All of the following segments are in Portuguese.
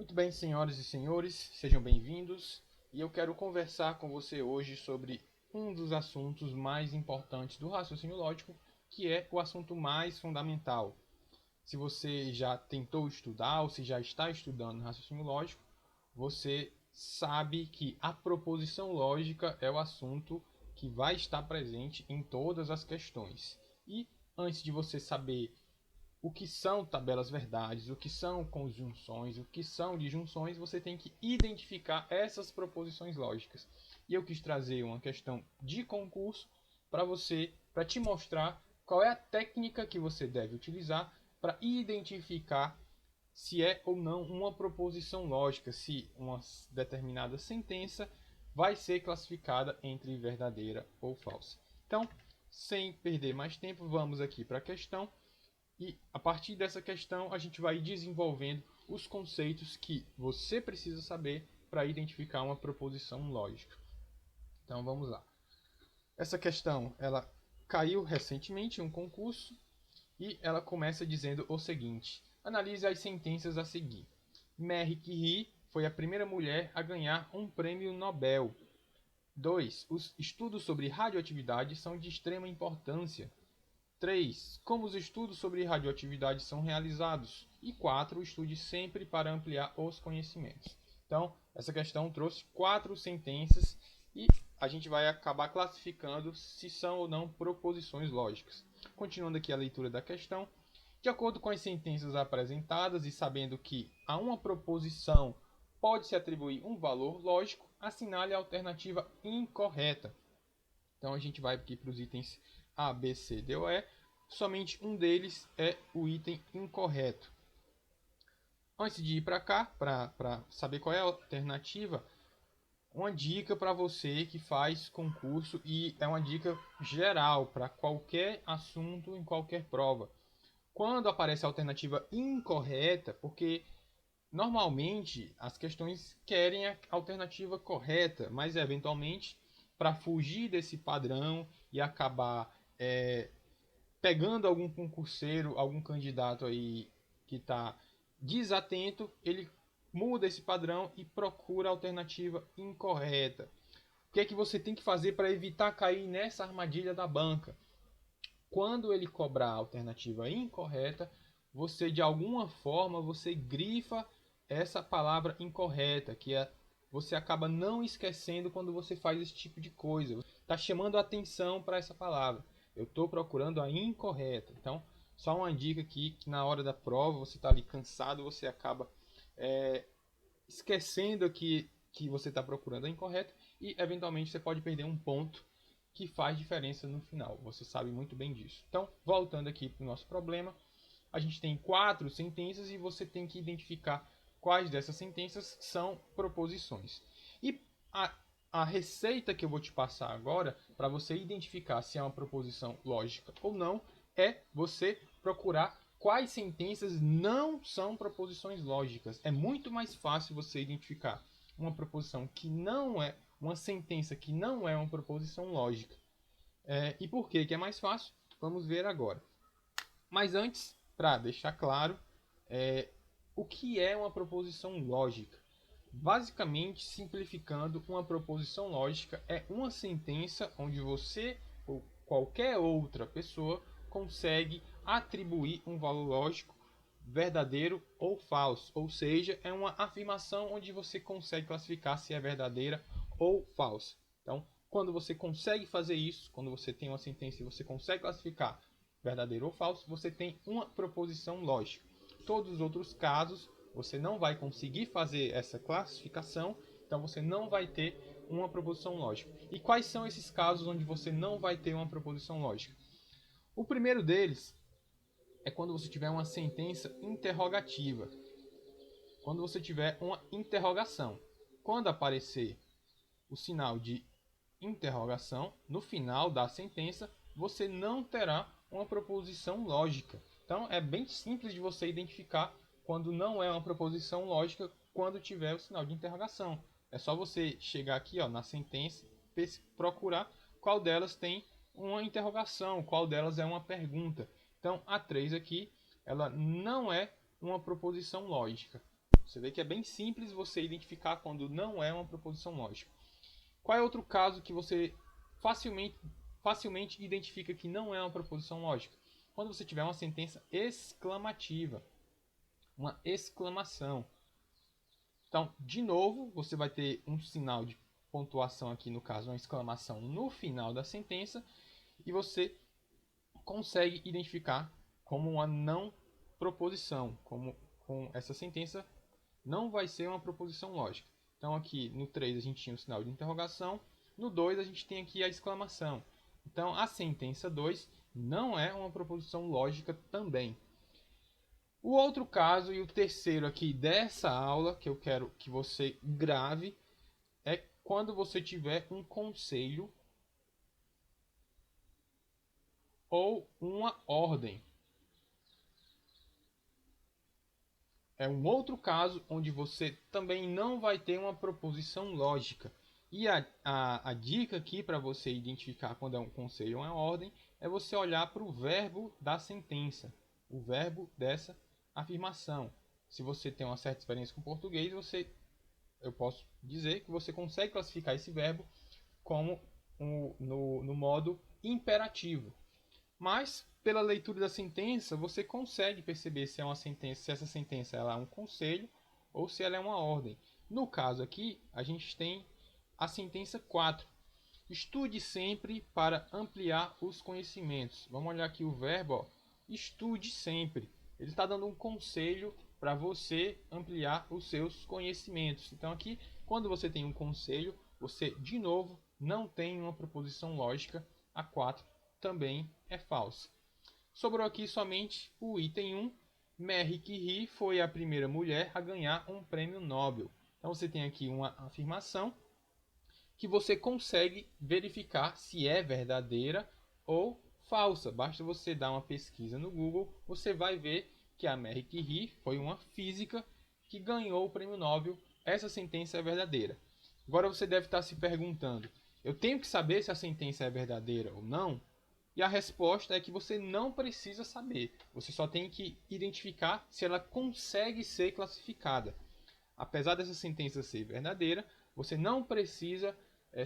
Muito bem, senhoras e senhores, sejam bem-vindos. E eu quero conversar com você hoje sobre um dos assuntos mais importantes do raciocínio lógico, que é o assunto mais fundamental. Se você já tentou estudar ou se já está estudando raciocínio lógico, você sabe que a proposição lógica é o assunto que vai estar presente em todas as questões. E antes de você saber o que são tabelas verdades, o que são conjunções, o que são disjunções, você tem que identificar essas proposições lógicas. E eu quis trazer uma questão de concurso para te mostrar qual é a técnica que você deve utilizar para identificar se é ou não uma proposição lógica, se uma determinada sentença vai ser classificada entre verdadeira ou falsa. Então, sem perder mais tempo, vamos aqui para a questão. E a partir dessa questão, a gente vai desenvolvendo os conceitos que você precisa saber para identificar uma proposição lógica. Então vamos lá. Essa questão ela caiu recentemente em um concurso e ela começa dizendo o seguinte: analise as sentenças a seguir. Marie Curie foi a primeira mulher a ganhar um prêmio Nobel. 2. Os estudos sobre radioatividade são de extrema importância. 3. Como os estudos sobre radioatividade são realizados. E 4. Estude sempre para ampliar os conhecimentos. Então, essa questão trouxe 4 sentenças e a gente vai acabar classificando se são ou não proposições lógicas. Continuando aqui a leitura da questão. De acordo com as sentenças apresentadas e sabendo que a uma proposição pode-se atribuir um valor lógico, assinale a alternativa incorreta. Então, a gente vai aqui para os itens A, B, C, D ou E. Somente um deles é o item incorreto. Antes de ir para cá, para saber qual é a alternativa, uma dica para você que faz concurso e é uma dica geral para qualquer assunto em qualquer prova. Quando aparece a alternativa incorreta, porque normalmente as questões querem a alternativa correta, mas eventualmente para fugir desse padrão e acabar pegando algum concurseiro, algum candidato aí que está desatento, ele muda esse padrão e procura a alternativa incorreta. O que é que você tem que fazer para evitar cair nessa armadilha da banca? Quando ele cobrar a alternativa incorreta, você de alguma forma você grifa essa palavra incorreta, que é você acaba não esquecendo quando você faz esse tipo de coisa. Está chamando a atenção para essa palavra. Eu estou procurando a incorreta. Então, só uma dica aqui, que na hora da prova, você está ali cansado, você acaba esquecendo que você está procurando a incorreta e, eventualmente, você pode perder um ponto que faz diferença no final. Você sabe muito bem disso. Então, voltando aqui para o nosso problema, a gente tem 4 sentenças e você tem que identificar quais dessas sentenças são proposições. E a receita que eu vou te passar agora, para você identificar se é uma proposição lógica ou não, é você procurar quais sentenças não são proposições lógicas. É muito mais fácil você identificar uma proposição que não é uma sentença que não é uma proposição lógica. E por que é mais fácil? Vamos ver agora. Mas antes, para deixar claro, o que é uma proposição lógica? Basicamente, simplificando, uma proposição lógica é uma sentença onde você ou qualquer outra pessoa consegue atribuir um valor lógico verdadeiro ou falso. Ou seja, é uma afirmação onde você consegue classificar se é verdadeira ou falsa. Então, quando você consegue fazer isso, quando você tem uma sentença e você consegue classificar verdadeiro ou falso, você tem uma proposição lógica. Todos os outros casos, você não vai conseguir fazer essa classificação, então você não vai ter uma proposição lógica. E quais são esses casos onde você não vai ter uma proposição lógica? O primeiro deles é quando você tiver uma sentença interrogativa. Quando você tiver uma interrogação. Quando aparecer o sinal de interrogação no final da sentença, você não terá uma proposição lógica. Então é bem simples de você identificar quando não é uma proposição lógica quando tiver o sinal de interrogação. É só você chegar aqui na sentença, procurar qual delas tem uma interrogação, qual delas é uma pergunta. Então a 3 aqui, ela não é uma proposição lógica. Você vê que é bem simples você identificar quando não é uma proposição lógica. Qual é outro caso que você facilmente identifica que não é uma proposição lógica? Quando você tiver uma sentença exclamativa, uma exclamação. Então, de novo, você vai ter um sinal de pontuação aqui, no caso, uma exclamação no final da sentença, e você consegue identificar como uma não proposição, como com essa sentença não vai ser uma proposição lógica. Então aqui no 3 a gente tinha o sinal de interrogação, no 2 a gente tem aqui a exclamação. Então a sentença 2 não é uma proposição lógica também. O outro caso e o terceiro aqui dessa aula que eu quero que você grave é quando você tiver um conselho ou uma ordem. É um outro caso onde você também não vai ter uma proposição lógica. E a dica aqui para você identificar quando é um conselho ou uma ordem é você olhar para o verbo da sentença, o verbo dessa afirmação. Se você tem uma certa experiência com português, eu posso dizer que você consegue classificar esse verbo como no modo imperativo. Mas, pela leitura da sentença, você consegue perceber se é uma sentença, se essa sentença ela é um conselho ou se ela é uma ordem. No caso aqui, a gente tem a sentença 4. Estude sempre para ampliar os conhecimentos. Vamos olhar aqui o verbo, ó. Estude sempre. Ele está dando um conselho para você ampliar os seus conhecimentos. Então aqui, quando você tem um conselho, você, de novo, não tem uma proposição lógica. A 4 também é falsa. Sobrou aqui somente o item 1. Marie Curie foi a primeira mulher a ganhar um prêmio Nobel. Então você tem aqui uma afirmação que você consegue verificar se é verdadeira ou falsa. Basta você dar uma pesquisa no Google, você vai ver que a Marie Curie foi uma física que ganhou o prêmio Nobel. Essa sentença é verdadeira. Agora você deve estar se perguntando, eu tenho que saber se a sentença é verdadeira ou não? E a resposta é que você não precisa saber. Você só tem que identificar se ela consegue ser classificada. Apesar dessa sentença ser verdadeira, você não precisa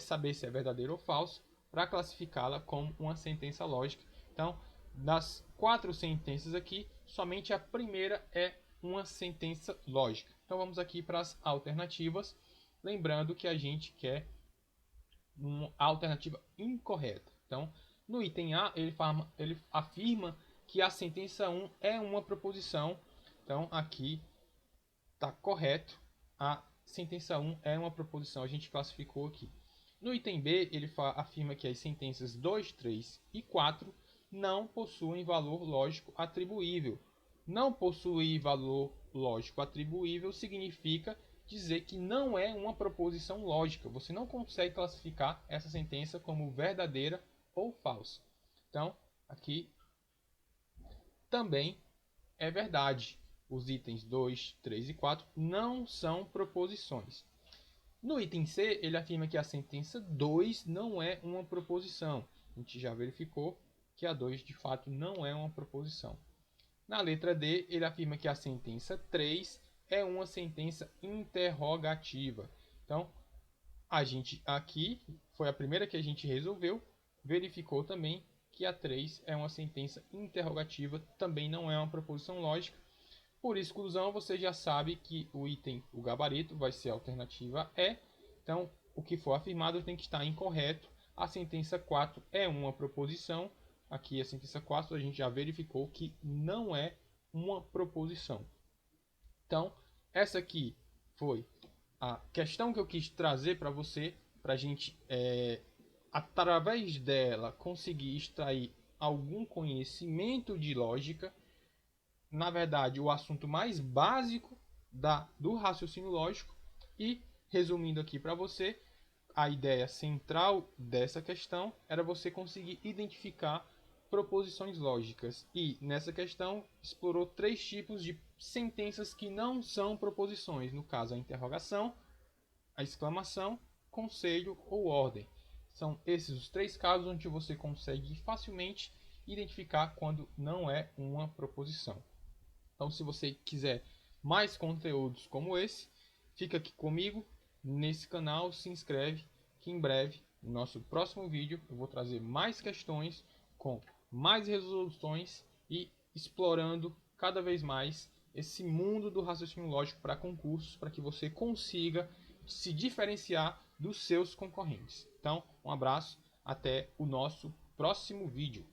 saber se é verdadeiro ou falso para classificá-la como uma sentença lógica. Então, das 4 sentenças aqui, somente a primeira é uma sentença lógica. Então, vamos aqui para as alternativas. Lembrando que a gente quer uma alternativa incorreta. Então, no item A, ele afirma que a sentença 1 é uma proposição. Então, aqui está correto. A sentença 1 é uma proposição. A gente classificou aqui. No item B, ele afirma que as sentenças 2, 3 e 4 não possuem valor lógico atribuível. Não possuir valor lógico atribuível significa dizer que não é uma proposição lógica. Você não consegue classificar essa sentença como verdadeira ou falsa. Então, aqui também é verdade. Os itens 2, 3 e 4 não são proposições. No item C, ele afirma que a sentença 2 não é uma proposição. A gente já verificou que a 2 de fato não é uma proposição. Na letra D, ele afirma que a sentença 3 é uma sentença interrogativa. Então, a gente aqui foi a primeira que a gente resolveu, verificou também que a 3 é uma sentença interrogativa, também não é uma proposição lógica. Por exclusão, você já sabe que o gabarito, vai ser a alternativa E. Então, o que for afirmado tem que estar incorreto. A sentença 4 é uma proposição. Aqui a sentença 4 a gente já verificou que não é uma proposição. Então, essa aqui foi a questão que eu quis trazer para você, para a gente, através dela, conseguir extrair algum conhecimento de lógica. Na verdade, o assunto mais básico do raciocínio lógico. E, resumindo aqui para você, a ideia central dessa questão era você conseguir identificar proposições lógicas. E, nessa questão, explorou 3 tipos de sentenças que não são proposições. No caso, a interrogação, a exclamação, conselho ou ordem. São esses os 3 casos onde você consegue facilmente identificar quando não é uma proposição. Então, se você quiser mais conteúdos como esse, fica aqui comigo nesse canal, se inscreve, que em breve, no nosso próximo vídeo, eu vou trazer mais questões com mais resoluções e explorando cada vez mais esse mundo do raciocínio lógico para concursos, para que você consiga se diferenciar dos seus concorrentes. Então, um abraço, até o nosso próximo vídeo.